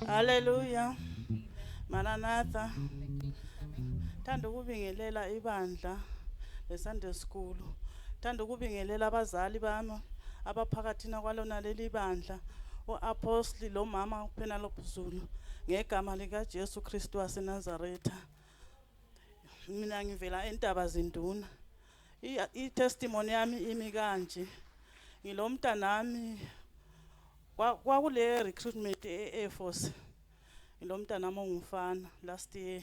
Hallelujah. Maranatha. Thanda ukubingelela ibandla leSunday School. Thanda ukubingelela abazali bami abaphakathina kwalona leli bandla uApostle lo mama Penelope Zulu ngegama lika Jesu Kristu waseNazaretha. Mina ngivela eNtaba Zinduna. I-testimony yami imi kanje. Ngilomntanami kwakule recruitment e-Air Force. Ngilomntanami ongumfana last year.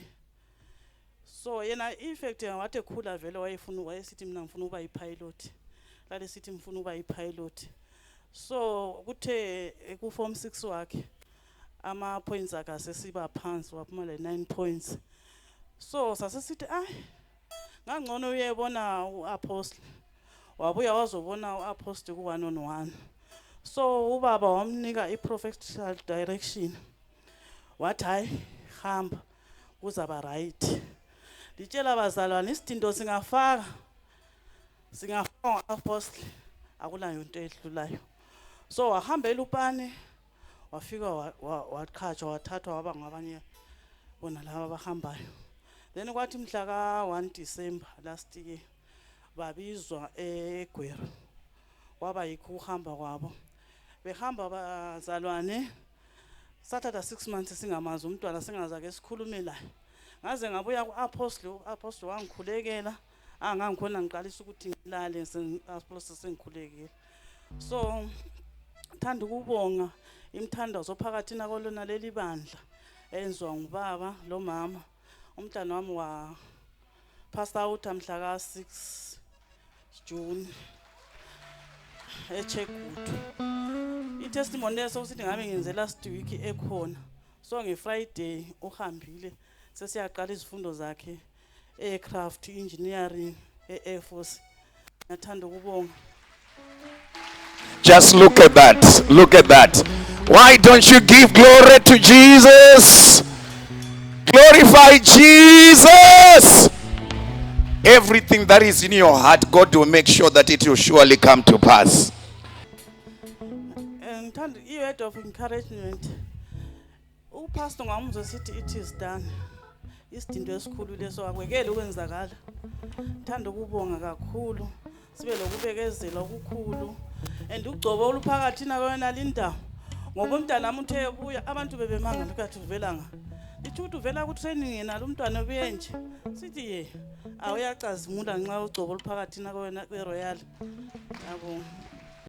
So yena effect wathi ekhula vele wayesithi mina ngifuna ukuba yipilot. Lale sithi ngifuna ukuba yipilot. So kuthe ku form 6 wakhe ama points akase siba phansi waphuma le 9 points. So sasesithi ngangcono uyebona uApostle. Wabuya wazobona uApostle ku 1-on-1. So ubaba wamnika i-prophetic direction. Wathi hayi hamba kuzaba right. Litshela abazalwane isidinto singafaka uApostle akulayo into edlulayo. So wahamba eLupane wafika waqhatshwa wathathwa waba ngabanye bona laba abahambayo. Then kwathi mhla ka 1 December last year babizwa eGwero. Kwaba yikho uhamba kwabo. Behamba abazalwane sathatha 6 months singamazi umntwana singazake sikhulume la. Ngaze ngabuya kuApostle wangikhulekela angangikhona ngiqalisa ukuthi ngilale uApostle sengikhulekile. So thanda ukubonga imthandazo phakathina kolona leli bandla enziwa ngubaba lo mama umntana wami wa passed out mhla ka 6 June eChegutu. I-testimony leso sithi ngabe ngenze last week ekhona. So ngeFriday uhambile sesiyaqala izifundo zakhe aircraft engineering eAir Force. Nathanda ukubonga. Just look at that. Look at that. Why don't you give glory to Jesus? Glorify Jesus. Everything that is in your heart, God will make sure that it will surely come to pass. And you word of encouragement. Pastor ngamuzwe sithi it is done. Isidinto esikhulu leso akwekele ukwenzakala. Thanda ukubonga kakhulu. Sibe lokubekezela okukhulu. And ugcobo oluphakathina kwena lindawo. Ngoba umntana nami uthe ubuya abantu bebemanga ukuthi uvela nga. Ithuthi uvela ku training yena lo mntwana obuye nje. Sithi ye awuyacazimula nxa ugcobo oluphakathina kwena kweRoyal. Yabo.